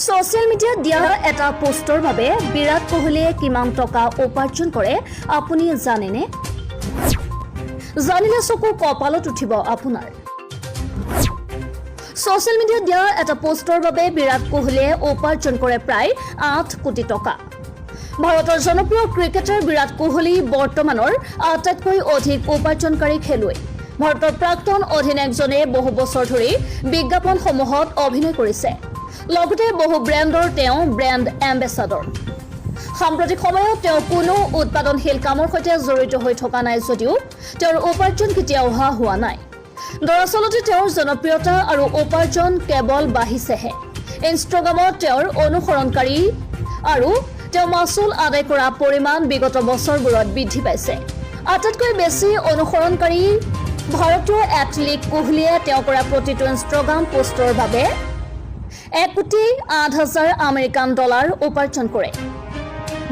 Social মিডিয়াত দিয়া এটা পোষ্টৰ বাবে বিৰাট কোহলিয়ে কিমান টকা উপাৰ্জন কৰে আপুনি জানেনে? জানিলে চকু কপালত উঠিব আপোনাৰ। সোশ্যাল মিডিয়াত দিয়া এটা পোষ্টৰ বাবে বিৰাট কোহলিয়ে উপাৰ্জন কৰে প্ৰায় 8 কোটি টকা। ভাৰতৰ জনপ্ৰিয় ক্ৰিকেটাৰ বিৰাট কোহলি বৰ্তমানৰ আটাইতকৈ অধিক উপাৰ্জনকাৰী খেলুৱৈ। ভাৰতৰ প্ৰাক্তন অধিনায়কজনে বহু বছৰ ধৰি বিজ্ঞাপনসমূহত অভিনয় কৰিছে। লগতে বহু ব্ৰেণ্ডৰ তেওঁ ব্ৰেণ্ড এম্বেছাডৰ। সাম্প্ৰতিক সময়ত তেওঁ কোনো উৎপাদনশীল কামৰ সৈতে জড়িত হৈ থকা নাই যদিও তেওঁৰ উপাৰ্জন কেতিয়াও হোৱা নাই। দৰাচলতে তেওঁৰ জনপ্ৰিয়তা আৰু উপাৰ্জন কেৱল বাঢ়িছেহে। ইনষ্টাগ্ৰামত তেওঁৰ অনুসৰণকাৰী আৰু তেওঁ মাচুল আদায় কৰা পৰিমাণ বিগত বছৰবোৰত বৃদ্ধি পাইছে। আটাইতকৈ বেছি অনুসৰণকাৰী ভাৰতীয় এথলীট কোহলিয়ে তেওঁ কৰা প্ৰতিটো ইনষ্টাগ্ৰাম পোষ্টৰ বাবে 1,08,000 আমেৰিকান ডলাৰ উপাৰ্জন কৰে।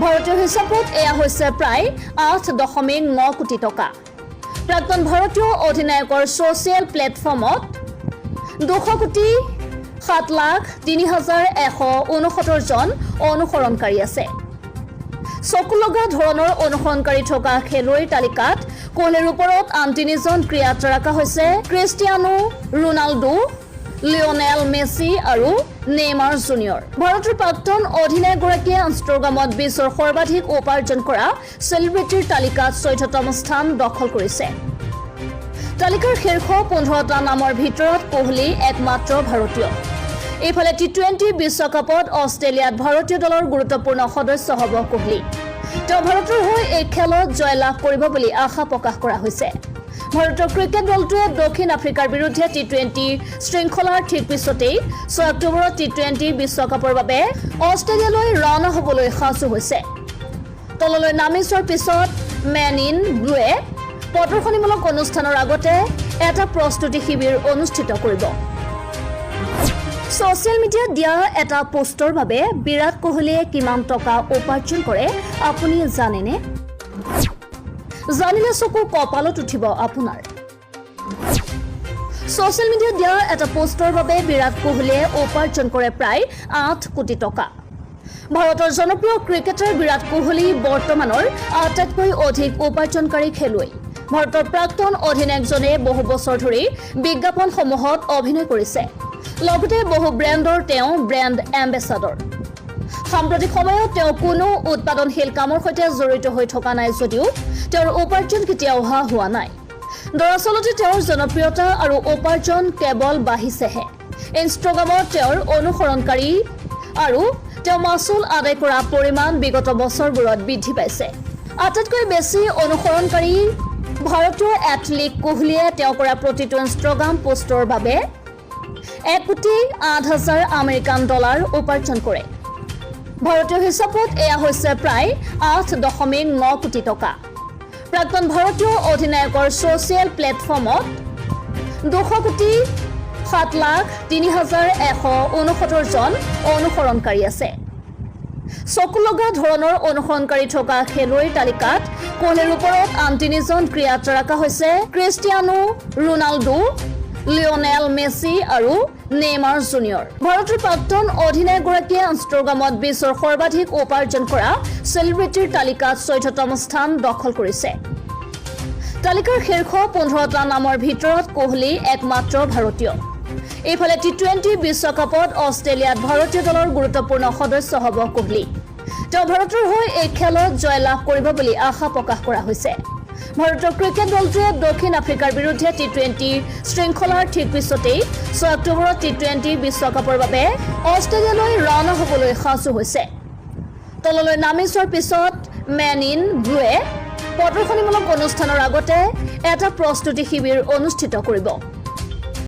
ভাৰতীয় হিচাপত এয়া হৈছে প্ৰায় 8.9 কোটি টকা। প্ৰাক্তন ভাৰতীয় অধিনায়কৰ ছ'চিয়েল প্লেটফৰ্মত 2,07,03,169 জন অনুসৰণকাৰী আছে। চকুলগা ধৰণৰ অনুসৰণকাৰী থকা খেলুৱৈৰ তালিকাত কোহলিৰ ওপৰত আন 3 জন ক্ৰীড়া তাৰকা হৈছে ক্ৰিষ্টিয়ানো ৰোনাল্ডো, লিঅনেল মেছি আৰু নেইমাৰ জুনিয়ৰ। ভাৰতৰ প্ৰাক্তন অধিনায়কগৰাকীয়ে ইনষ্টাগ্ৰামত বিশ্বৰ সৰ্বাধিক উপাৰ্জন কৰা চেলিব্ৰিটিৰ তালিকাত 4ৰ্থম স্থান দখল কৰিছে। তালিকাৰ শীৰ্ষ 15টা নামৰ ভিতৰত কোহলি একমাত্ৰ ভাৰতীয়। এইফালে টি20 বিশ্বকাপত অষ্ট্ৰেলিয়াত ভাৰতীয় দলৰ গুৰুত্বপূৰ্ণ সদস্য হ'ব কোহলি। তেওঁ ভাৰতৰ হৈ এই খেলত জয়লাভ কৰিব বুলি আশা প্ৰকাশ কৰা হৈছে। ভাৰতীয় ক্ৰিকেট দলটোৱে দক্ষিণ আফ্ৰিকাৰ বিৰুদ্ধে টি20 শৃংখলাৰ ঠিক পিছতেই 6 অক্টোবৰত টি20 বিশ্বকাপৰ বাবে অষ্ট্ৰেলিয়ালৈ ৰাওনা হ'বলৈ সাজু হৈছে। তললৈ নামি যোৱাৰ পিছত মেন ইন ব্লুৱে প্ৰদৰ্শনীমূলক অনুষ্ঠানৰ আগতে এটা প্ৰস্তুতি শিবিৰ অনুষ্ঠিত কৰিব। সোশ্যাল মিডিয়াত দিয়া এটা পোষ্টৰ বাবে বিৰাট কোহলিয়ে কিমান টকা উপাৰ্জন কৰে আপুনি জানেনে? জানিলে চকু কপালত উঠিব আপোনাৰ। সোশ্যাল মিডিয়াত দিয়া এটা পোষ্টৰ বাবে বিৰাট কোহলিয়ে উপাৰ্জন কৰে প্ৰায় 8 কোটি টকা। ভাৰতৰ জনপ্ৰিয় ক্ৰিকেটাৰ বিৰাট কোহলি বৰ্তমানৰ আটাইতকৈ অধিক উপাৰ্জনকাৰী খেলুৱৈ। ভাৰতৰ প্ৰাক্তন অধিনায়কজনে বহু বছৰ ধৰি বিজ্ঞাপনসমূহত অভিনয় কৰিছে। লগতে বহু ব্ৰেণ্ডৰ তেওঁ ব্ৰেণ্ড এম্বেছাডৰ। সাম্প্ৰতিক সময়ত তেওঁ কোনো উৎপাদনশীল কামৰ সৈতে জড়িত হৈ থকা নাই যদিও তেওঁৰ উপাৰ্জন কেতিয়াও হোৱা নাই। দৰাচলতে তেওঁৰ জনপ্ৰিয়তা আৰু উপাৰ্জন কেৱল বাঢ়িছেহে। ইনষ্টাগ্ৰামত তেওঁৰ অনুসৰণকাৰী আৰু তেওঁ মাচুল আদায় কৰা পৰিমাণ বিগত বছৰবোৰত বৃদ্ধি পাইছে। আটাইতকৈ বেছি অনুসৰণকাৰী ভাৰতীয় এথলীট কোহলিয়ে তেওঁ কৰা প্ৰতিটো ইনষ্টাগ্ৰাম পোষ্টৰ বাবে 1,08,000 আমেৰিকান ডলাৰ উপাৰ্জন কৰে। ভাৰতীয় হিচাপত এয়া হৈছে প্ৰায় 8.9 কোটি টকা। প্ৰাক্তন ভাৰতীয় অধিনায়কৰ ছ'চিয়েল প্লেটফৰ্মত 2,07,03,169 জন অনুসৰণকাৰী আছে। চকুলগা ধৰণৰ অনুসৰণকাৰী থকা খেলুৱৈৰ তালিকাত কোহলিৰ ওপৰত আন 3 জন ক্ৰীড়া তাৰকা হৈছে ক্ৰিষ্টিয়ানো ৰোনাল্ডো, লিঅনেল মেছি আৰু নেইমাৰ জুনিয়ৰ। ভাৰতৰ প্ৰাক্তন অধিনায়কগৰাকীয়ে ইনষ্টাগ্ৰামত বিশ্বৰ সৰ্বাধিক উপাৰ্জন কৰা চেলিব্ৰিটিৰ তালিকাত 4ৰ্থম স্থান দখল কৰিছে। তালিকাৰ শীৰ্ষ 15টা নামৰ ভিতৰত কোহলি একমাত্ৰ ভাৰতীয়। এইফালে টি20 বিশ্বকাপত অষ্ট্ৰেলিয়াত ভাৰতীয় দলৰ গুৰুত্বপূৰ্ণ সদস্য হ'ব কোহলি। তেওঁ ভাৰতৰ হৈ এই খেলত জয়লাভ কৰিব বুলি আশা প্ৰকাশ কৰা হৈছে। ভাৰতীয় ক্ৰিকেট দলটোৱে দক্ষিণ আফ্ৰিকাৰ বিৰুদ্ধে টি20 শৃংখলাৰ ঠিক পিছতেই 6 অক্টোবৰত টি20 বিশ্বকাপৰ বাবে অষ্ট্ৰেলিয়ালৈ ৰাওনা হ'বলৈ সাজু হৈছে। তললৈ নামি যোৱাৰ পিছত মেন ইন ব্লুৱে প্ৰদৰ্শনীমূলক অনুষ্ঠানৰ আগতে এটা প্ৰস্তুতি শিবিৰ অনুষ্ঠিত কৰিব।